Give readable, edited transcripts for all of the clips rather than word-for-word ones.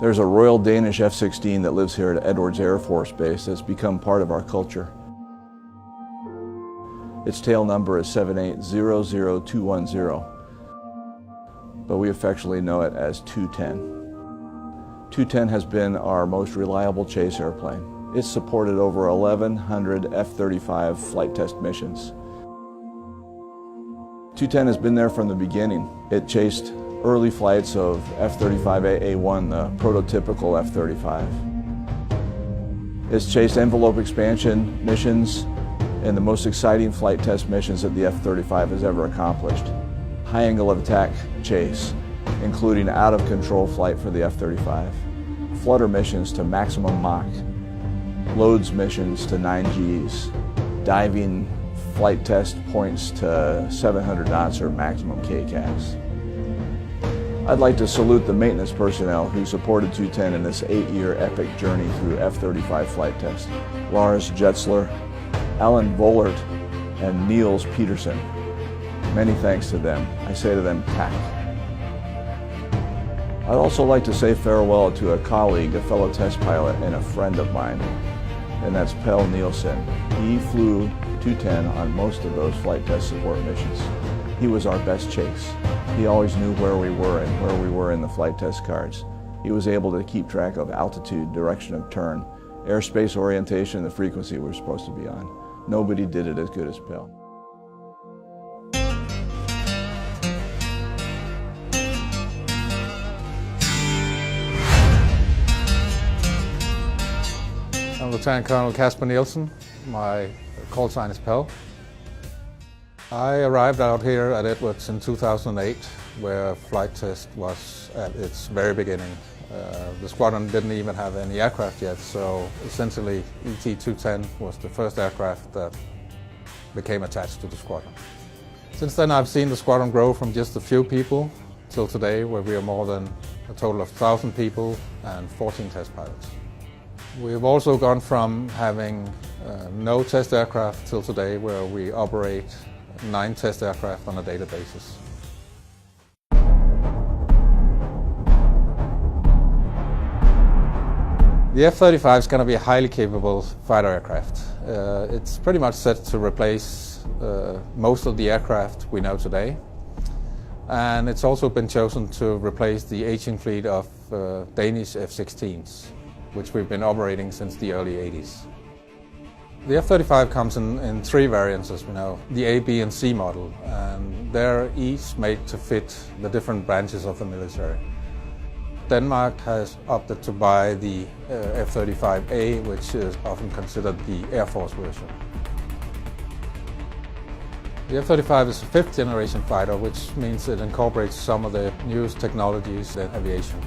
There's a Royal Danish F-16 that lives here at Edwards Air Force Base that's become part of our culture. Its tail number is 7800210, but we affectionately know it as 210. 210 has been our most reliable chase airplane. It's supported over 1,100 F-35 flight test missions. 210 has been there from the beginning. It chased early flights of F-35A-1, the prototypical F-35. It's chased envelope expansion missions and the most exciting flight test missions that the F-35 has ever accomplished. High angle of attack chase, including out-of-control flight for the F-35, flutter missions to maximum Mach, loads missions to 9 Gs, diving flight test points to 700 knots or maximum KCAS. I'd like to salute the maintenance personnel who supported 210 in this 8-year epic journey through F-35 flight test. Lars Jetzler, Alan Vollert, and Niels Peterson. Many thanks to them. I say to them, tack. I'd also like to say farewell to a colleague, a fellow test pilot, and a friend of mine, and that's Pelle Nielsen. He flew 210 on most of those flight test support missions. He was our best chase. He always knew where we were and where we were in the flight test cards. He was able to keep track of altitude, direction of turn, airspace orientation, and the frequency we're supposed to be on. Nobody did it as good as Pelle. I'm Lieutenant Colonel Kasper Nielsen. My call sign is Pelle. I arrived out here at Edwards in 2008, where flight test was at its very beginning. The squadron didn't even have any aircraft yet, so essentially ET-210 was the first aircraft that became attached to the squadron. Since then I've seen the squadron grow from just a few people till today, where we are more than a total of 1,000 people and 14 test pilots. We've also gone from having no test aircraft till today, where we operate 9 test aircraft on a daily basis. The F-35 is going to be a highly capable fighter aircraft. It's pretty much set to replace most of the aircraft we know today. And it's also been chosen to replace the aging fleet of Danish F-16s, which we've been operating since the early 80s. The F-35 comes in 3 variants, as we know, the A, B and C model, and they're each made to fit the different branches of the military. Denmark has opted to buy the F-35A, which is often considered the Air Force version. The F-35 is a 5th generation fighter, which means it incorporates some of the newest technologies in aviation.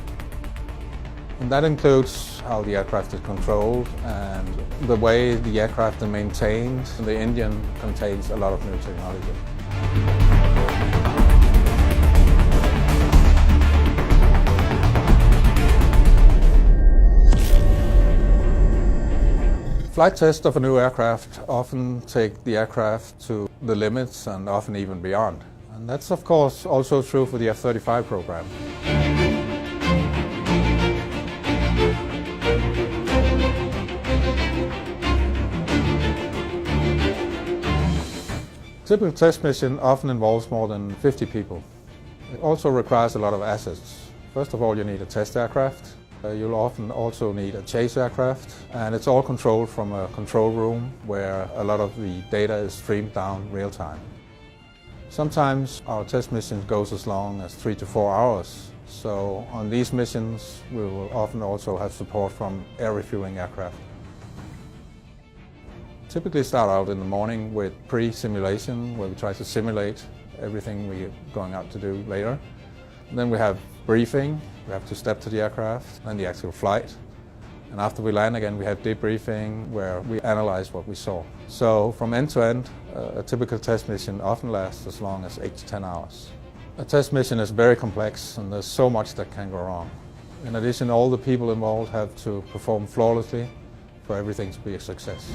And that includes how the aircraft is controlled and the way the aircraft is maintained. The engine contains a lot of new technology. Flight tests of a new aircraft often take the aircraft to the limits and often even beyond. And that's of course also true for the F-35 program. A typical test mission often involves more than 50 people. It also requires a lot of assets. First of all, you need a test aircraft. You'll often also need a chase aircraft, and it's all controlled from a control room where a lot of the data is streamed down real time. Sometimes our test mission goes as long as 3 to 4 hours, so on these missions we will often also have support from air refueling aircraft. Typically start out in the morning with pre-simulation, where we try to simulate everything we're going out to do later. And then we have briefing, we have to step to the aircraft, then the actual flight. And after we land again, we have debriefing, where we analyze what we saw. So from end to end, a typical test mission often lasts as long as 8 to 10 hours. A test mission is very complex, and there's so much that can go wrong. In addition, all the people involved have to perform flawlessly for everything to be a success.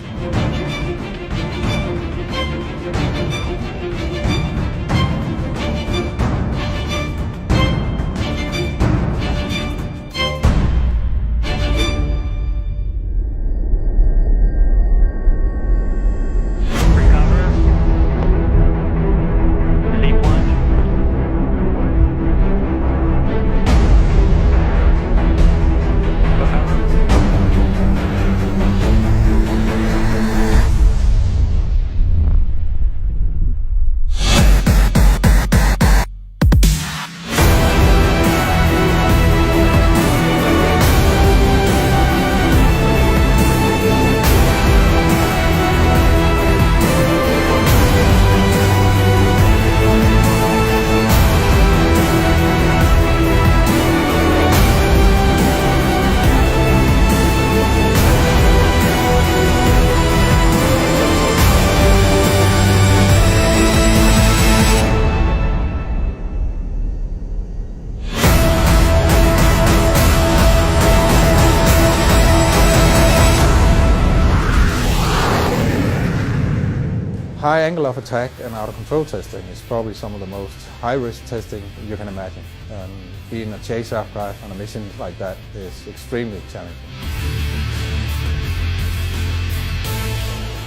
angle of attack and out-of-control testing is probably some of the most high-risk testing you can imagine. And being a chase aircraft on a mission like that is extremely challenging.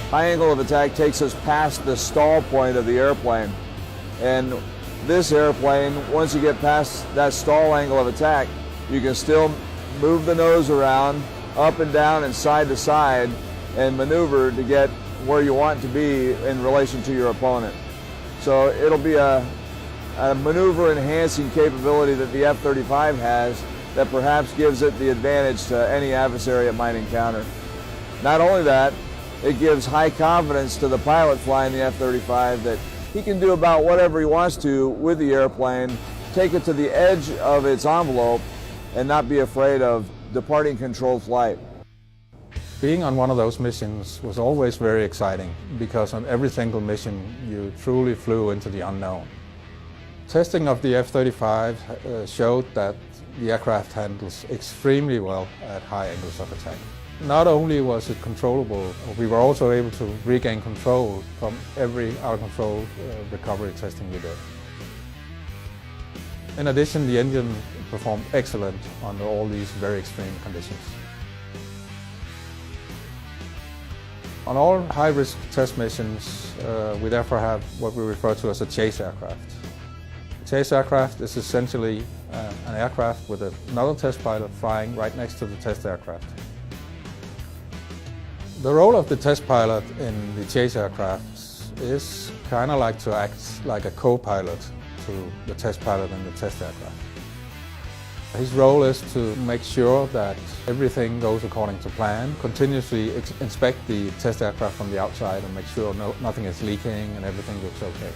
High angle of attack takes us past the stall point of the airplane. And this airplane, once you get past that stall angle of attack, you can still move the nose around, up and down and side to side, and maneuver to get where you want to be in relation to your opponent. So it'll be a maneuver enhancing capability that the F-35 has that perhaps gives it the advantage to any adversary it might encounter. Not only that, it gives high confidence to the pilot flying the F-35 that he can do about whatever he wants to with the airplane, take it to the edge of its envelope, and not be afraid of departing controlled flight. Being on one of those missions was always very exciting because on every single mission you truly flew into the unknown. Testing of the F-35 showed that the aircraft handles extremely well at high angles of attack. Not only was it controllable, we were also able to regain control from every out-of-control recovery testing we did. In addition, the engine performed excellent under all these very extreme conditions. On all high-risk test missions, we therefore have what we refer to as a chase aircraft. A chase aircraft is essentially an aircraft with another test pilot flying right next to the test aircraft. The role of the test pilot in the chase aircraft is kind of like to act like a co-pilot to the test pilot in the test aircraft. His role is to make sure that everything goes according to plan, continuously inspect the test aircraft from the outside and make sure nothing is leaking and everything looks okay.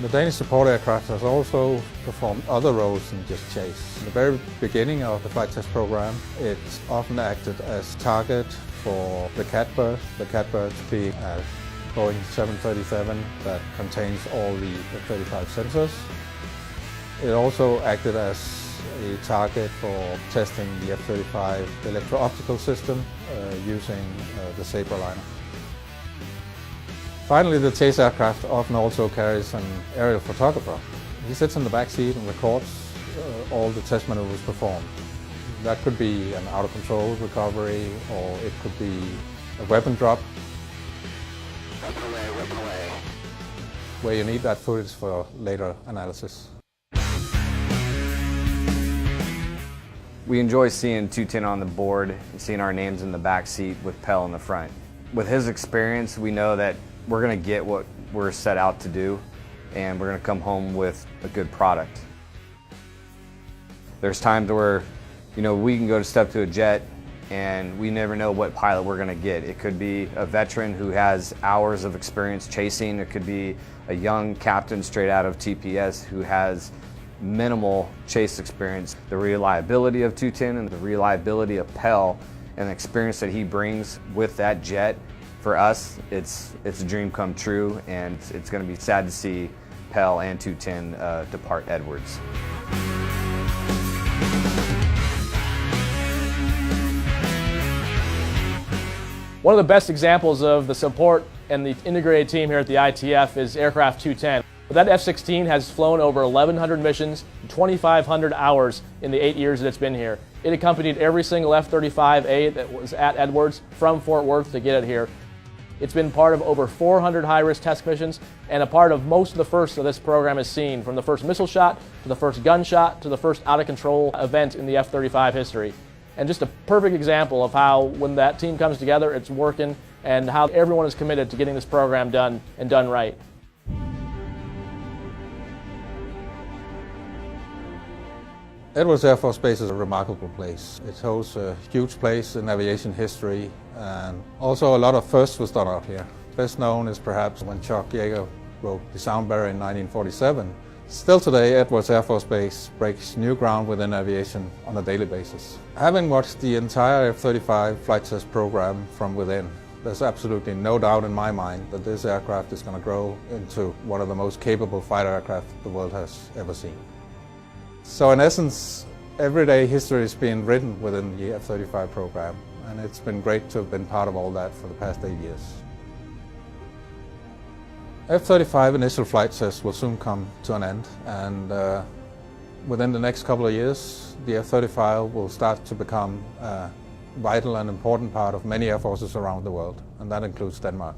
The Danish support aircraft has also performed other roles than just chase. In the very beginning of the flight test program, it often acted as target for the catbird being a Boeing 737 that contains all the F-35 sensors. It also acted as a target for testing the F-35 electro-optical system using the Sabre liner. Finally, the chase aircraft often also carries an aerial photographer. He sits in the back seat and records all the test maneuvers performed. That could be an out-of-control recovery, or it could be a weapon drop, where you need that footage for later analysis. We enjoy seeing 210 on the board and seeing our names in the back seat with Pell in the front. With his experience, we know that we're going to get what we're set out to do, and we're going to come home with a good product. There's times where, we can go to step to a jet and we never know what pilot we're going to get. It could be a veteran who has hours of experience chasing. It could be a young captain straight out of TPS who has minimal chase experience. The reliability of 210 and the reliability of Pell and the experience that he brings with that jet, for us, it's a dream come true, and it's going to be sad to see Pell and 210 depart Edwards. One of the best examples of the support and the integrated team here at the ITF is Aircraft 210. That F-16 has flown over 1,100 missions, 2,500 hours in the 8 years that it's been here. It accompanied every single F-35A that was at Edwards from Fort Worth to get it here. It's been part of over 400 high-risk test missions and a part of most of the firsts that this program has seen, from the first missile shot to the first gunshot to the first out-of-control event in the F-35 history. And just a perfect example of how, when that team comes together, it's working, and how everyone is committed to getting this program done and done right. Edwards Air Force Base is a remarkable place. It holds a huge place in aviation history, and also a lot of firsts was done out here. Best known is perhaps when Chuck Yeager wrote The Sound Barrier in 1947. Still today, Edwards Air Force Base breaks new ground within aviation on a daily basis. Having watched the entire F-35 flight test program from within, there's absolutely no doubt in my mind that this aircraft is going to grow into one of the most capable fighter aircraft the world has ever seen. So in essence, everyday history is being written within the F-35 program, and it's been great to have been part of all that for the past 8 years. F-35 initial flight test will soon come to an end, and within the next couple of years, the F-35 will start to become a vital and important part of many air forces around the world, and that includes Denmark.